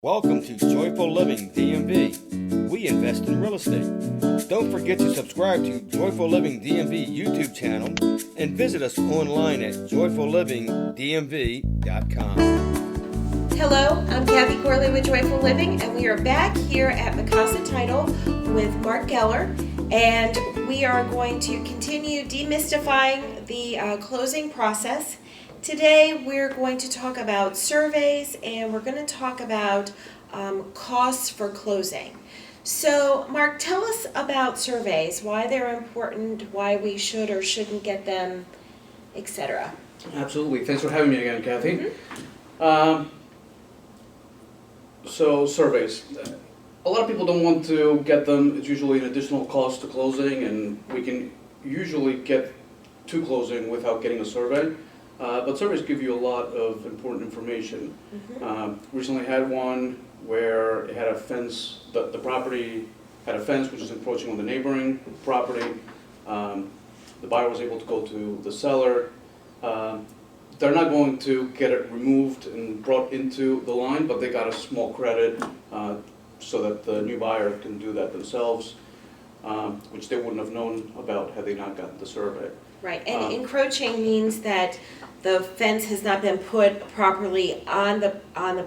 Welcome to Joyful Living DMV. We invest in real estate. Don't forget to subscribe to Joyful Living DMV YouTube channel and visit us online at joyfullivingdmv.com. Hello, I'm Kathy Corley with Joyful Living, and we are back here at MiCasa Title with Mark Gheiler, and we are going to continue demystifying the closing process. Today we're going to talk about surveys, and we're going to talk about costs for closing. So Mark, tell us about surveys, why they're important, why we should or shouldn't get them, etc. Absolutely. Thanks for having me again, Kathy. Mm-hmm. So surveys. A lot of people don't want to get them. It's usually an additional cost to closing, and we can usually get to closing without getting a survey. But surveys give you a lot of important information. Mm-hmm. Recently had one where it had a fence, the property had a fence which is encroaching on the neighboring property. The buyer was able to go to the seller. They're not going to get it removed and brought into the line, but they got a small credit so that the new buyer can do that themselves, which they wouldn't have known about had they not gotten the survey. Right, and encroaching means that the fence has not been put properly on the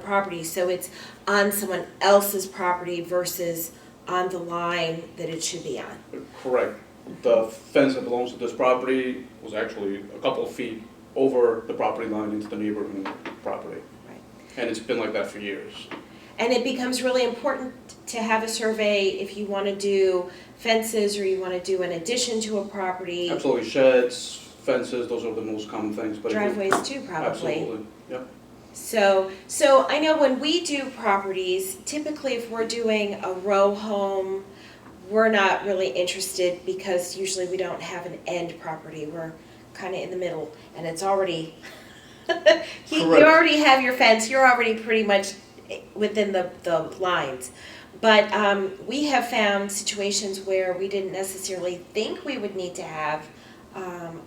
property, so it's on someone else's property versus on the line that it should be on. Correct. The fence that belongs to this property was actually a couple of feet over the property line into the neighboring property. Right. And it's been like that for years. And it becomes really important to have a survey if you want to do fences or you want to do an addition to a property. Absolutely. Sheds, fences, those are the most common things. But driveways too, probably. Absolutely, yep. So I know when we do properties, typically if we're doing a row home, we're not really interested because usually we don't have an end property. We're kind of in the middle, and it's already, you already have your fence, you're already pretty much within the lines. But we have found situations where we didn't necessarily think we would need to have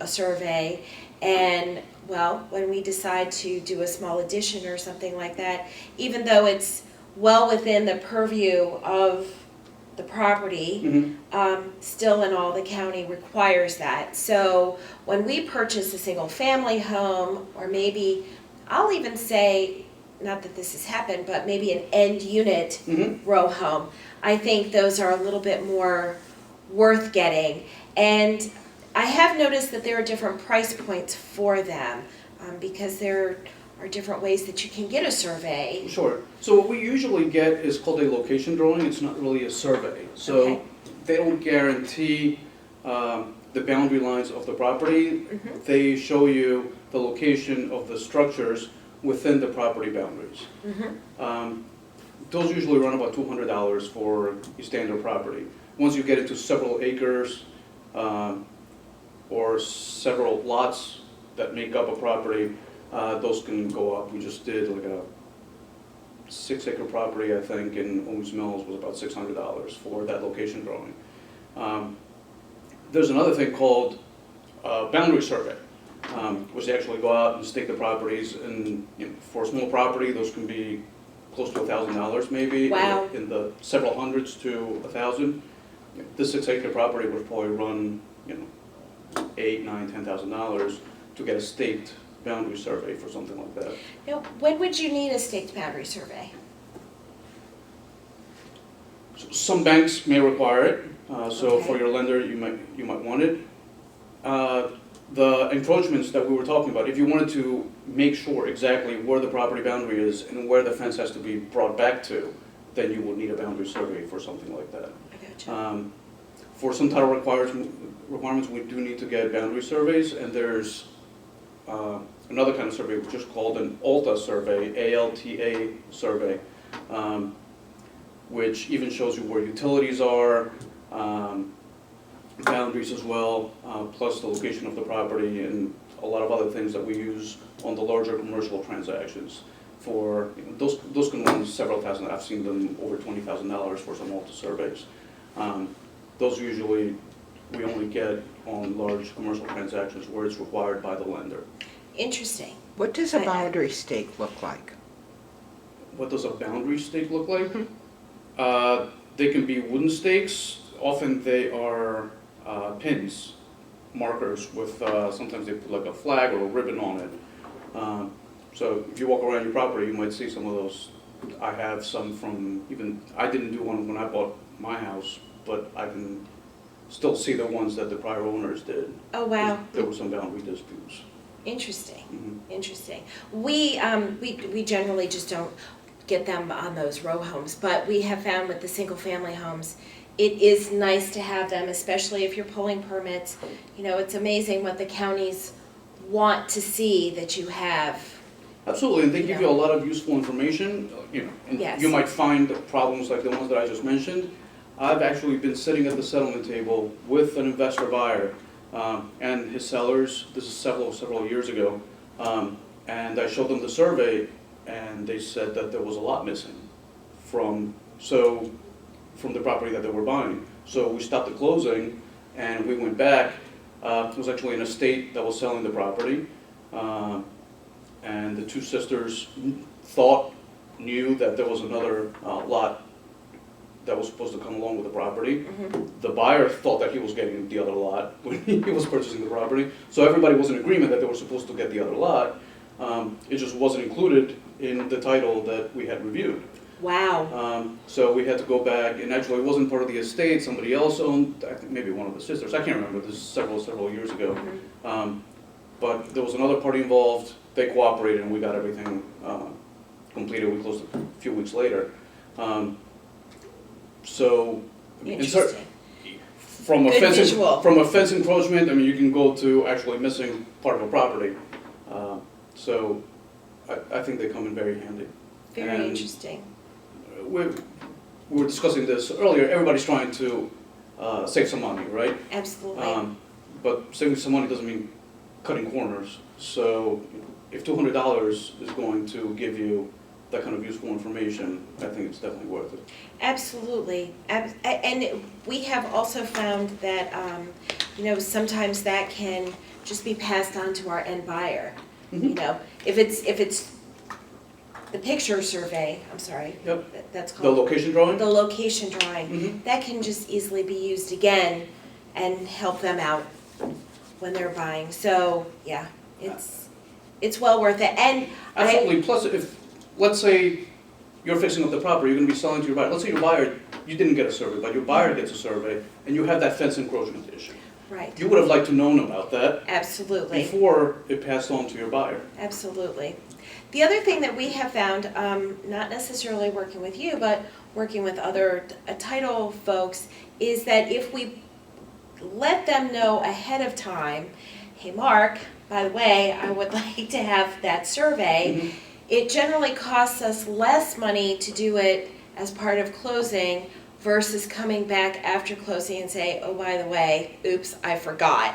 a survey, and well, when we decide to do a small addition or something like that, even though it's well within the purview of the property, Mm-hmm. Still in all the county requires that. So when we purchase a single family home, or maybe I'll even say, not that this has happened, but maybe an end unit Mm-hmm. row home, I think those are a little bit more worth getting. And I have noticed that there are different price points for them because there are different ways that you can get a survey. Sure. So what we usually get is called a location drawing. It's not really a survey. So Okay. they don't guarantee the boundary lines of the property. Mm-hmm. They show you the location of the structures within the property boundaries. Mm-hmm. Those usually run about $200 for a standard property. Once you get into several acres or several lots that make up a property, those can go up. We just did like a 6-acre property, I think, in Owens Mills was about $600 for that location drawing. There's another thing called Boundary Survey, which they actually go out and stake the properties, and for a small property, those can be close to $1,000 maybe. Wow. In the several hundreds to 1,000. This 6-acre property would probably run, $8,000, $9,000, $10,000 to get a staked boundary survey for something like that. Now, when would you need a staked boundary survey? So some banks may require it. So Okay. for your lender, you might want it. The encroachments that we were talking about, if you wanted to make sure exactly where the property boundary is and where the fence has to be brought back to, then you would need a boundary survey for something like that. I gotcha. For some title requirements, we do need to get boundary surveys, and there's another kind of survey which is called an Alta Survey, ALTA survey, which even shows you where utilities are, boundaries as well, plus the location of the property and a lot of other things that we use on the larger commercial transactions. For those can run several thousand. I've seen them over $20,000 for some Alta surveys. Those usually we only get on large commercial transactions where it's required by the lender. Interesting. What does a boundary stake look like? what does a boundary stake look like? They can be wooden stakes. Often they are pins, markers with, sometimes they put like a flag or a ribbon on it. So if you walk around your property, you might see some of those. I have some from I didn't do one when I bought my house, but I can still see the ones that the prior owners did. Oh, wow. There were some boundary disputes. Interesting, Mhm. interesting. We generally just don't get them on those row homes, but we have found with the single-family homes, it is nice to have them, especially if you're pulling permits. You know, it's amazing what the counties want to see that you have. Absolutely, and they give you a lot of useful information, and Yes. you might find problems like the ones that I just mentioned. I've actually been sitting at the settlement table with an investor buyer and his sellers. This is several years ago, and I showed them the survey, and they said that there was a lot missing from the property that they were buying. So we stopped the closing, and we went back. It was actually an estate that was selling the property, and the two sisters knew that there was another lot that was supposed to come along with the property. Mm-hmm. The buyer thought that he was getting the other lot when he was purchasing the property. So everybody was in agreement that they were supposed to get the other lot. It just wasn't included in the title that we had reviewed. Wow. So we had to go back, and actually it wasn't part of the estate, somebody else owned, I think maybe one of the sisters, I can't remember, this is several years ago. Mm-hmm. But there was another party involved, they cooperated, and we got everything completed. We closed a few weeks later. So, Interesting. from a Good fence visual. from a fence encroachment, I mean, you can go to actually missing part of a property. So I think they come in very handy. Very And interesting. we were discussing this earlier. Everybody's trying to save some money, right? Absolutely. But saving some money doesn't mean cutting corners. So if $200 is going to give you that kind of useful information, I think it's definitely worth it. Absolutely. And we have also found that, sometimes that can just be passed on to our end buyer. Mhm. You know, if it's the picture survey, I'm sorry. Yep. That's The called. location drawing? The location drawing. Mhm. That can just easily be used again and help them out when they're buying. So, yeah, it's well worth it. And Absolutely. Plus, if, let's say you're fixing up the property, you're gonna be selling to your buyer. Let's say your buyer, you didn't get a survey, but your buyer gets a survey, and you have that fence encroachment issue. Right, You would have liked to known about that absolutely. before it passed on to your buyer. Absolutely. The other thing that we have found, not necessarily working with you, but working with other title folks, is that if we let them know ahead of time, hey Mark, by the way, I would like to have that survey, Mhm. it generally costs us less money to do it as part of closing versus coming back after closing and say, oh, by the way, oops, I forgot.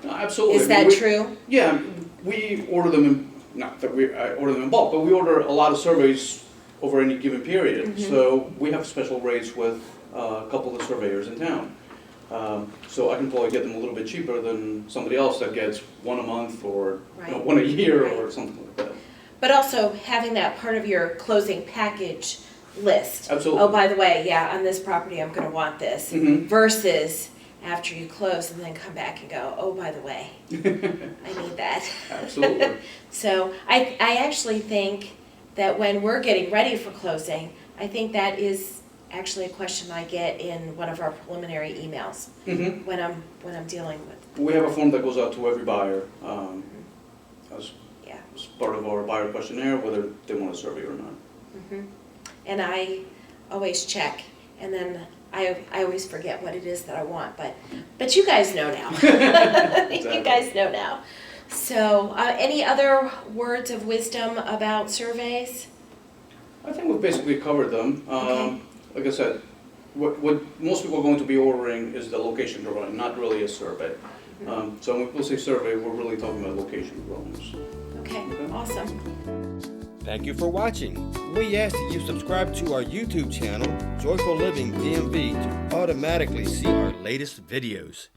No, absolutely. Is that true? Yeah, we order them not that I order them in bulk, but we order a lot of surveys over any given period. Mhm. So we have special rates with a couple of the surveyors in town. So I can probably get them a little bit cheaper than somebody else that gets one a month or Right. one a year Right. or something like that. But also having that part of your closing package list. Absolutely. Oh, by the way, yeah, on this property, I'm gonna want this. Mhm. Versus after you close and then come back and go, oh, by the way, I need that. Absolutely. So I actually think that when we're getting ready for closing, I think that is actually a question I get in one of our preliminary emails Mhm. when I'm dealing with, We have a form that goes out to every buyer as yeah. part of our buyer questionnaire, whether they want a survey or not. Mhm. And I always check, and then I always forget what it is that I want, but you guys know now. You guys know now. So, any other words of wisdom about surveys? I think we've basically covered them. Okay. Like I said, what most people are going to be ordering is the location drawing, not really a survey. So when people say survey, we're really talking about location drawings. Okay, awesome. Thank you for watching. We ask that you subscribe to our YouTube channel, Joyful Living DMV, to automatically see our latest videos.